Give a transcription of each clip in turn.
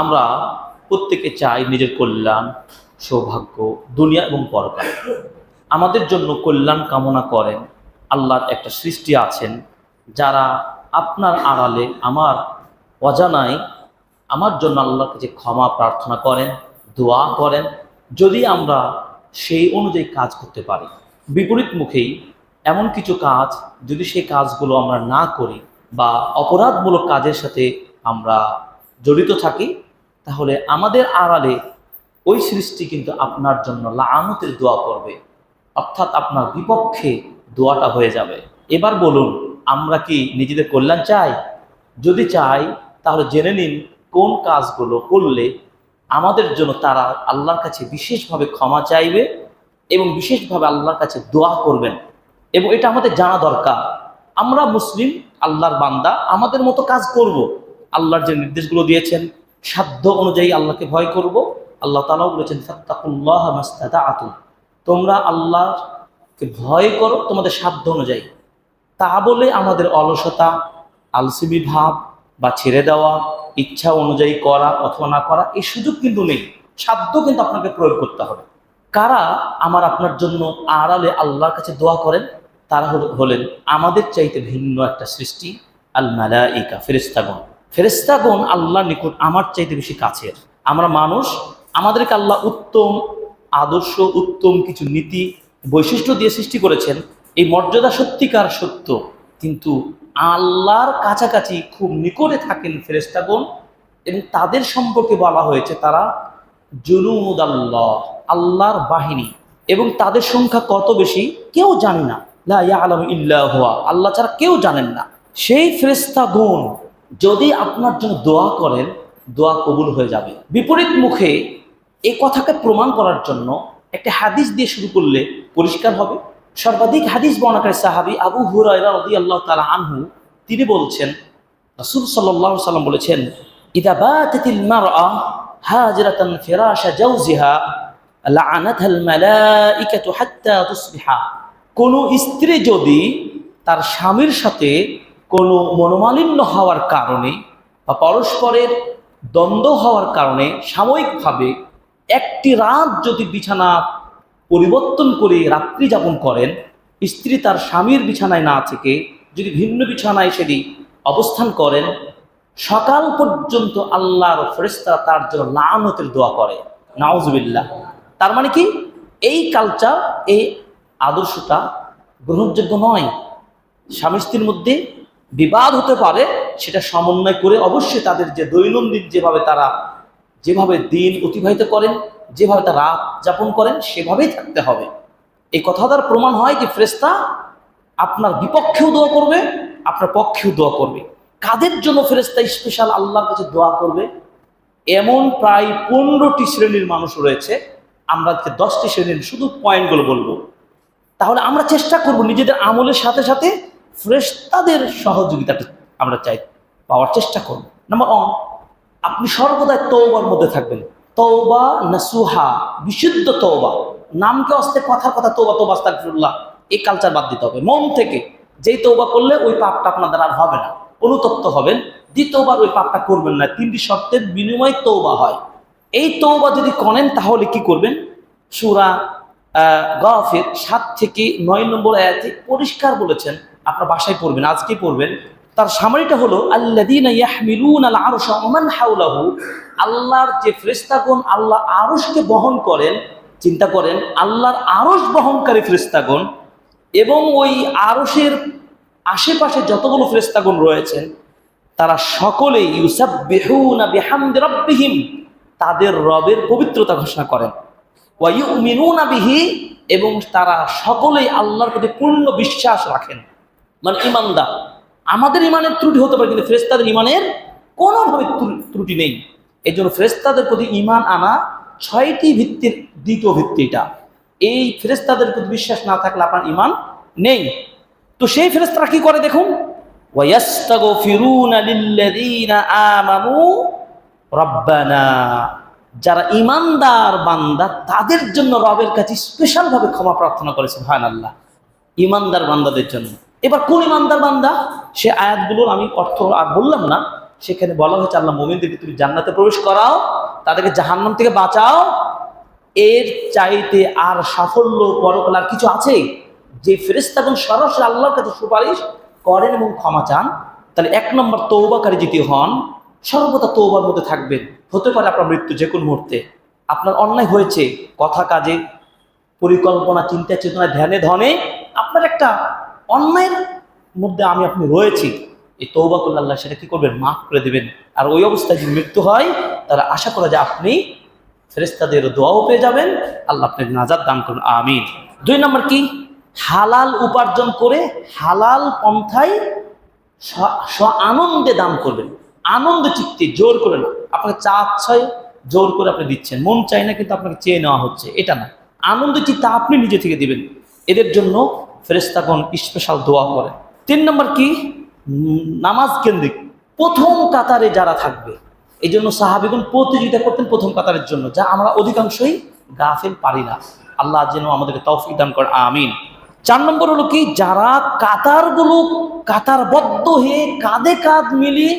আমরা প্রত্যেকে চাই নিজের কল্যাণ, সৌভাগ্য, দুনিয়া এবং পরকাল। আমাদের জন্য কল্যাণ কামনা করেন আল্লাহর একটা সৃষ্টি আছেন যারা আপনার আড়ালে আমার অজানায় আমার জন্য আল্লাহর কাছে ক্ষমা প্রার্থনা করেন, দোয়া করেন, যদি আমরা সেই অনুযায়ী কাজ করতে পারি। বিপরীত মুখেই এমন কিছু কাজ যদি সেই কাজগুলো আমরা না করি বা অপরাধমূলক কাজের সাথে আমরা জড়িত থাকি, তাহলে আমাদের আড়ালে ওই সৃষ্টি কিন্তু আপনার জন্য লাআনতের দোয়া করবে, অর্থাৎ আপনার বিপক্ষে দোয়াটা হয়ে যাবে। এবার বলুন, আমরা কি নিজেদের কল্যাণ চাই? যদি চাই তাহলে জেনে নিন কোন কাজগুলো করলে আমাদের জন্য তারা আল্লাহর কাছে বিশেষভাবে ক্ষমা চাইবে এবং বিশেষভাবে আল্লাহর কাছে দোয়া করবেন, এবং এটা আমাদের জানা দরকার। আমরা মুসলিম, আল্লাহর বান্দা, আমাদের মতো কাজ করব। আল্লাহর যে নির্দেশগুলো দিয়েছেন সাধ্য অনুযায়ী আল্লাহকে ভয় করব। আল্লাহ তাআলাও বলেছেন ফাত্তাকুল্লাহা মাস্তাতা'তুম, তোমরা আল্লাহকে ভয় করো তোমাদের সাধ্য অনুযায়ী। তা বলে আমাদের অলসতা, আলসেমি ভাব বা ছেড়ে দেওয়া, ইচ্ছা অনুযায়ী করা অথবা না করা, এই সুযোগ কিন্তু নেই। সাধ্য কিন্তু আপনাকে প্রয়োগ করতে হবে। কারা আমার আপনার জন্য আড়ালে আল্লাহর কাছে দোয়া করেন? তারা হলেন আমাদের চাইতে ভিন্ন একটা সৃষ্টি, আল মালাইকা, ফেরেশতাগণ। ফেরেশতাগণ আল্লাহর নিকট আমার চাইতে বেশি কাছের। আমরা মানুষ, আমাদেরকে আল্লাহ উত্তম আদর্শ, উত্তম কিছু নীতি বৈশিষ্ট্য দিয়ে সৃষ্টি করেছেন। এই মর্যাদা সত্যিকার সত্য, কিন্তু আল্লাহর কাছাকাছি খুব নিকটে থাকেন ফেরেশতাগণ, এবং তাদের সম্পর্কে বলা হয়েছে তারা জুনুদ আল্লাহ, আল্লাহর বাহিনী, এবং তাদের সংখ্যা কত বেশি কেউ জানে না। লা ইয়ালামু ইল্লা হুয়া, আল্লাহ ছাড়া কেউ জানেন না। সেই ফেরেশতাগণ যদি আপনার জন্য দোয়া করেন, দোয়া কবুল হয়ে যাবে। বিপরীত মুখে এই কথাকে প্রমাণ করার জন্য একটা হাদিস দিয়ে শুরু করলে পরিষ্কার হবে। সর্বাধিক হাদিস বর্ণনাকারী সাহাবী আবু হুরায়রা রাদিয়াল্লাহু তাআলা আনহু, তিনি বলছেন, রাসূল সাল্লাল্লাহু আলাইহি ওয়াসাল্লাম বলেছেন, ইযা বাতাতিল মারআ হাজিরাতান ফিরাশা জাওজিহা লাআনাতহাল মালাইকাতু হাত্তা তুসবিহা। কোন স্ত্রী যদি তার স্বামীর সাথে কোনো মনোমালিন্য হওয়ার কারণে বা পরস্পরের দ্বন্দ্ব হওয়ার কারণে সাময়িকভাবে একটি রাত যদি বিছানা পরিবর্তন করে রাত্রি যাপন করেন, স্ত্রী তার স্বামীর বিছানায় না থেকে যদি ভিন্ন বিছানায় সেটি অবস্থান করেন, সকাল পর্যন্ত আল্লাহর ফেরেশতারা তার জন্য লাআনতের দোয়া করে। নাউজুবিল্লাহ। তার মানে কি, এই কালচার, এই আদর্শটা গ্রহণযোগ্য নয়। স্বামী স্ত্রীর মধ্যে বিবাদ হতে পারে, সেটা সমন্বয় করে অবশ্যই তাদের যে দৈনন্দিন যেভাবে দিন অতিবাহিত করেন, যেভাবে তারা রাত যাপন করেন, সেভাবেই থাকতে হবে। এই কথা দ্বারা প্রমাণ হয় যে ফেরেশতা আপনার বিপক্ষেও দোয়া করবে, আপনার পক্ষেও দোয়া করবে। কাদের জন্য ফেরেশতা স্পেশাল আল্লাহর কাছে দোয়া করবে? এমন প্রায় 15টি শ্রেণীর মানুষ রয়েছে। আমরা 10টি শ্রেণীর শুধু পয়েন্টগুলো বলবো। তাহলে আমরা চেষ্টা করব নিজেদের আমলের সাথে সাথে ফেরেশতাদের সহযোগিতাটা আমরা পাওয়ার চেষ্টা করব। নাম্বার 1, আপনি সর্বদাই তওবার মধ্যে থাকবেন। তওবা নাসুহা, বিশুদ্ধ তওবা। নামকে অস্তে কথার কথা তওবা তওবা আস্তাগফিরুল্লাহ, এই কালচার বাদ দিতে হবে মন থেকে। যেই তওবা করলে ওই পাপটা আপনাদের আর হবে না, অনুতপ্ত হবেন, দ্বিতীয়বার ওই পাপটা করবেন না। 3টি শর্তের বিনিময়ে তওবা হয়। এই তওবা যদি করেন তাহলে কি করবেন? সূরা গাফির 7 থেকে 9 নম্বর আয়াতে পরিষ্কার বলেছেন, আপনার বাসায় পড়বেন, আজকেই পড়বেন। তার সামারিটা হলো আল্লাযীনা ইয়াহমিলুনাল আরশা ওয়া মান হাওলাহু, আল্লাহর যে ফেরেশতাগণ আল্লাহ আরশকে বহন করেন। চিন্তা করেন, আল্লাহর আরশ বহনকারী ফেরেশতাগণ এবং ওই আরশের আশেপাশে যতগুলো ফেরেশতাগণ রয়েছেন, তারা সকলেই ইউসাব্বিহুনা বিহামদি রাব্বিহিম, তাদের রবের পবিত্রতা ঘোষণা করেন। ওয়া ইউমিনুনা বিহি, এবং তারা সকলেই আল্লাহর প্রতি পূর্ণ বিশ্বাস রাখেন, মানে ঈমানদার। আমাদের ঈমানের ত্রুটি হতে পারে, কিন্তু ফেরেশতাদের ঈমানের কোনোভাবে ত্রুটি নেই। এই জন্য ফেরেশতাদের প্রতি ঈমান আনা 6টি ভিত্তির দ্বিতীয় ভিত্তিটা। এই ফেরেশতাদের প্রতি বিশ্বাস না থাকলে আপনার ঈমান নেই। তো সেই ফেরেশতারা কি করে দেখুন, ওয়া ইয়াস্তাগফিরুনা লিল্লাযীনা আমানু রাব্বানা, যারা ঈমানদার বান্দা তাদের জন্য রবের কাছে স্পেশালভাবে ক্ষমা প্রার্থনা করে। সুবহানাল্লাহ, ঈমানদার বান্দাদের জন্য। এবার কোন ঈমানদার বান্দা? সে আয়াতগুলোর আমি অর্থ আর বললাম না, সেখানে বলা হয়েছে আল্লাহ মুমিনদেরকে তুমি জান্নাতে প্রবেশ করাও, তাদেরকে জাহান্নাম থেকে বাঁচাও। এর চাইতে আর সাফল্য পরকাল আর কিছু আছে? যে ফেরেশতাগণ সরাসরি আল্লাহর কাছে সুপারিশ করেন এবং ক্ষমা চান। তাহলে 1 নম্বর তওবাকারী যদি হন, সর্বদা তওবার মধ্যে থাকবেন। হতে পারে আপনার মৃত্যু যে কোনো মুহূর্তে, আপনার অন্যায় হয়েছে কথা কাজে, পরিকল্পনা, চিন্তা চেতনা, ধ্যানে ধনে আপনার একটা অন্যায়ের মধ্যে আপনি রয়েছি। এই তওবা করলে আল্লাহ সেটা কি করবেন? মাফ করে দেবেন। আর ওই অবস্থায় যদি মৃত্যু হয়, তারা আশা করা যে আপনি ফেরেশতাদের দোয়াও পেয়ে যাবেন, আল্লাহ আপনাকে নাজাত দান করুন, আমিন। 2 নম্বর কি? হালাল উপার্জন করে হালাল পন্থায় আনন্দে দান করবেন, আনন্দ চিত্তে, জোর করে না। আপনাকে চাচ্ছয় জোর করে আপনি দিচ্ছেন, মন চাই না কিন্তু আপনাকে চেয়ে নেওয়া হচ্ছে, এটা না। আনন্দ চিত্তে আপনি নিজে থেকে দিবেন। এদের জন্য ফেরেশতাগণ স্পেশাল দোয়া করেন। 3 নম্বর কি? নামাজ কেন্দ্রিক প্রথম কাতারে যারা থাকবে। এই জন্য সাহাবীগণ প্রতিযোগিতা করতেন প্রথম কাতারের জন্য, যা আমরা অধিকাংশই গাফেল পারি না। আল্লাহ যেন আমাদেরকে তৌফিক দান করে, আমিন। 4 নম্বর হলো কি? যারা কাতারগুলো কাতারবদ্ধ হয়ে কাঁধে কাঁধ মিলিয়ে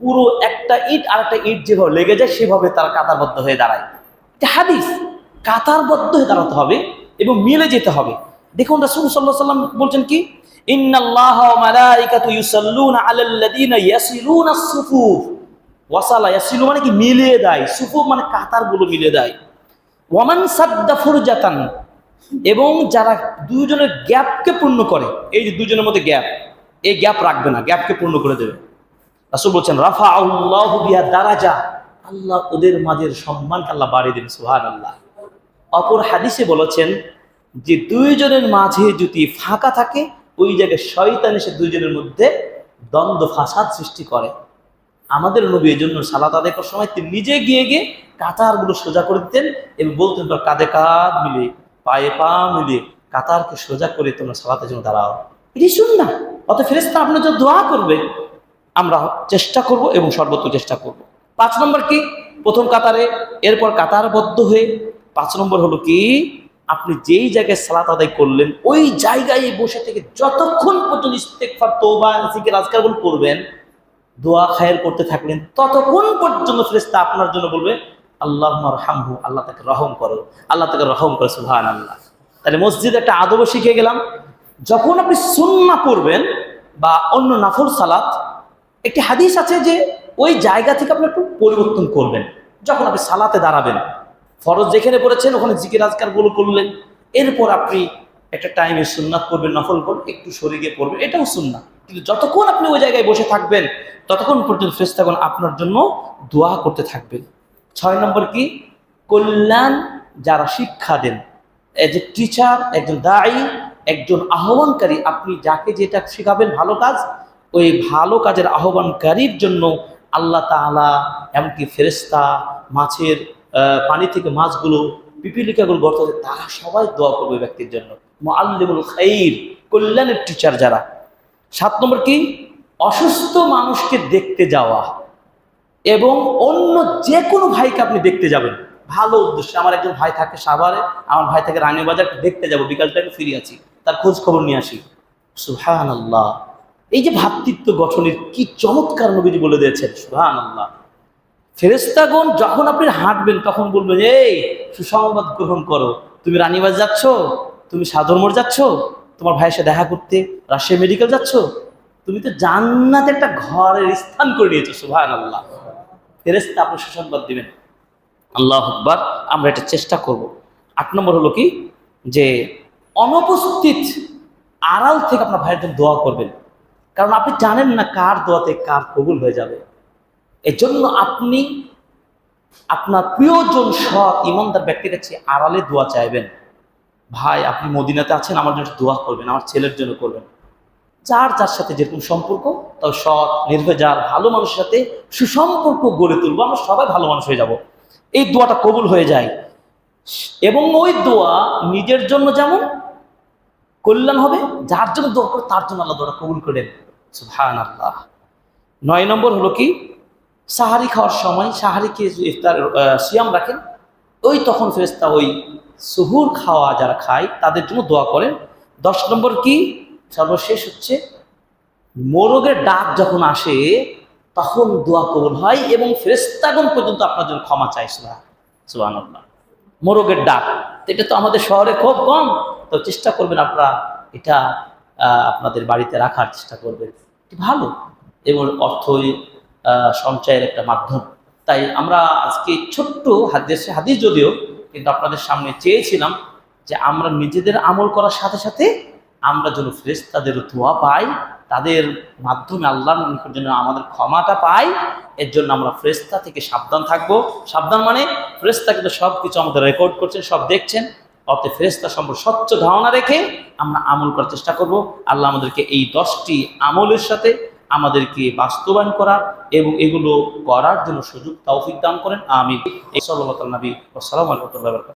পুরো একটা ইট আর একটা ইট যেভাবে লেগে যায় সেভাবে তারা কাতারবদ্ধ হয়ে দাঁড়ায়। এটা হাদিস। কাতারবদ্ধ হয়ে দাঁড়াতে হবে এবং মিলে যেতে হবে। দেখুন রাসূল সাল্লাল্লাহু আলাইহি ওয়াসাল্লাম বলছেন কি? ইন্নাল্লাহা ওয়া মালাইকাতু ইউসাল্লুনা আলাল্লাযীনা ইয়াসিলুনাস সুফুফ। ওয়াসালা ইয়াসিলু মানে কি? মিলিয়ে দেয়। সুফুফ মানে কাতারগুলো মিলিয়ে দেয়। ওয়ামান সাদ্দা ফুরজাতান, এবং যারা দুজনের গ্যাপকে পূর্ণ করে, এই যে দুজনের মধ্যে গ্যাপ, এই গ্যাপ রাখবে না, গ্যাপকে পূর্ণ করে দেবে। রাসূল বলছেন রাফাআল্লাহু বিহা দারাজা, আল্লাহ ওদের মাঝের সম্মানকে আল্লাহ বাড়িয়ে দেবেন, সুবহানাল্লাহ। অপর হাদিসে বলেছেন যে দুইজনের মাঝে যদি ফাঁকা থাকে, ওই জায়গায় শয়তান এসে দুইজনের মধ্যে দ্বন্দ্ব ফাসাদ সৃষ্টি করে। আমাদের নবী এই জন্য সালাত আদায় করার সময় তিনি নিজে গিয়ে গিয়ে কাতারগুলো সোজা করে দিতেন এবং বলতেন তোমরা কাঁধে কাঁধ মিলিয়ে, পায়ে পা মিলিয়ে কাতারকে সোজা করে তোমরা সালাতের জন্য দাঁড়াও। এটি সুন্নাহ। অত ফেরেশতা আপনার জন্য দোয়া করবে। আমরা চেষ্টা করব এবং সর্বোচ্চ চেষ্টা করব। 5 নম্বর কি? প্রথম কাতারে, এরপর কাতারবদ্ধ হয়ে 5 নম্বর হলো কি? আপনি যেই জায়গায় সালাত আদায় করলেন ওই জায়গায় বসে থেকে যতক্ষণ পর্যন্ত ইস্তেগফার, তওবা, জিকির, আজকারগুলো করবেন, দোয়া খায়ের করতে থাকলেন, ততক্ষণ পর্যন্ত ফেরেশতা আপনার জন্য বলবে আল্লাহুম্মা রহমহু, আল্লাহ তাকে রহম করো, আল্লাহ তাকে রহম করো, সুবহানাল্লাহ। তাহলে মসজিদে একটা আদব শিখে গেলাম। যখন আপনি সুন্নাহ পড়বেন বা অন্য নফল সালাত, একটি হাদিস আছে যে ওই জায়গা থেকে আপনি একটু পরিবর্তন করবেন। যখন আপনি সালাতে দাঁড়াবেন, ফরজ যেখানে পড়েছেন ওখানে জিকির আজকারগুলো করলেন, এরপর আপনি একটা টাইমে সুন্নাত পড়বেন, নফল পড়বেন, একটু সরে গিয়ে পড়বেন, এটাও সুন্নাহ। কিন্তু যতক্ষণ আপনি ওই জায়গায় বসে থাকবেন ততক্ষণ পর্যন্ত ফেরেশতাগণ আপনার জন্য দোয়া করতে থাকবেন। 6 নম্বর কি? কল্যাণ যারা শিক্ষা দেন, এজ এ টিচার, একজন দায়ী, একজন আহ্বানকারী, আপনি যাকে যেটা শিখাবেন ভালো কাজ, ওই ভালো কাজের আহ্বানকারীর জন্য আল্লাহ তাআলা এমনকি ফেরেশতা, মাছের পানি থেকে মাছগুলো, পিপিলিকাগুলো গর্ত, তারা সবাই দোয়া করবে ব্যক্তির জন্য। মুআল্লিমুল খাইর, কল্যাণের টিচার যারা। 7 নম্বর কি? অসুস্থ মানুষকে দেখতে যাওয়া এবং অন্য যে কোনো ভাইকে আপনি দেখতে যাবেন ভালো উদ্দেশ্যে। আমার একজন ভাই থাকে সাভারে, আমার ভাই থাকে রানীবাজার, দেখতে যাব, বিকাল টাইমে ফিরে আছি, তার খোঁজ খবর নিয়ে আসি। সুবহানাল্লাহ। এই যে ভ্রাতৃত্ব গঠনের কি চমৎকার নবীজি বলে দিয়েছেন, সুবহানাল্লাহ। ফেরেশতাগণ যখন আপনি হাঁটবেন তখন বলবেন এই সুসংবাদ গ্রহণ করো, তুমি রানীবাজার যাচ্ছ, তুমি সাদরমোড় যাচ্ছ, তোমার ভাইয়ের সাথে দেখা করতে রাজশাহী মেডিকেল যাচ্ছ, তুমি তো জান্নাতে একটা ঘরের স্থান করে নিয়েছো, সুবহানাল্লাহ। ফেরেশতা আপনি সুসংবাদ দিবেন। আল্লাহু আকবার। আমরা এটা চেষ্টা করব। 8 নম্বর হলো কি? যে অনুপস্থিত আড়াল থেকে আপনার ভাইয়ের জন্য দোয়া করবেন, কারণ আপনি জানেন না কার দোয়াতে কার কবুল হয়ে যাবে। এজন্য আপনি আপনার প্রিয়জন সৎ ইমানদার ব্যক্তির কাছে আড়ালে দোয়া চাইবেন। ভাই আপনি মদিনাতে আছেন, আমার জন্য দোয়া করবেন, আমার ছেলের জন্য করবেন। যার যার সাথে যেরকম সম্পর্ক, তাও সৎ নির্ভেজাল ভালো মানুষের সাথে সুসম্পর্ক গড়ে তুলবো, আমরা সবাই ভালো মানুষ হয়ে যাব, এই দোয়াটা কবুল হয়ে যায়। এবং ওই দোয়া নিজের জন্য যেমন কল্যাণ হবে, যার জন্য দোয়া করে তার জন্য আল্লাহ দোয়াটা কবুল করেন, সুবহানাল্লাহ। 9 নম্বর হলো কি? সাহারি খাওয়ার সময় সাহারিকে ইফতার সিয়াম রাখেন, ওই তখন ফেরেশতা ওই সুহুর খাওয়া যারা খায় তাদের জন্য দোয়া করেন। 10 নম্বর কি? সর্বশেষ হচ্ছে মোরগের ডাক যখন আসে তখন দোয়া কবুল হয় এবং ফেরেশতাগণ পর্যন্ত আপনার জন্য ক্ষমা চায়। সুবহানাল্লাহ। মোরগের ডাক, তো এটা তো আমাদের শহরে খুব কম, তো চেষ্টা করবেন আপনারা এটা আপনাদের বাড়িতে রাখার চেষ্টা করবেন, এটি ভালো এবং অর্থই সঞ্চয়ের একটা মাধ্যম। তাই আমরা আজকে ছোট্ট হাদিস যদিও, কিন্তু আপনাদের সামনে চেয়েছিলাম যে আমরা নিজেদের আমল করার সাথে সাথে আমরা যেন ফেরেশতাদের দোয়া পাই, তাদের মাধ্যমে আল্লাহর নিকট যেন আমাদের ক্ষমাটা পাই। এর জন্য আমরা ফেরেশতা থেকে সাবধান থাকবো। সাবধান মানে ফেরেশতা কিন্তু সব কিছু আমাদের রেকর্ড করছেন, সব দেখছেন। অর্থে ফেরেশতা সম্পর্কে স্বচ্ছ ধারণা রেখে আমরা আমল করার চেষ্টা করব। আল্লাহ আমাদেরকে এই 10টি আমলের সাথে আমাদেরকে বাস্তবায়ন করার এবং এগুলো করার জন্য সুযোগ তৌফিক দান করেন। আমিন। সাল্লাল্লাহু আলাইহি ওয়া সাল্লাম।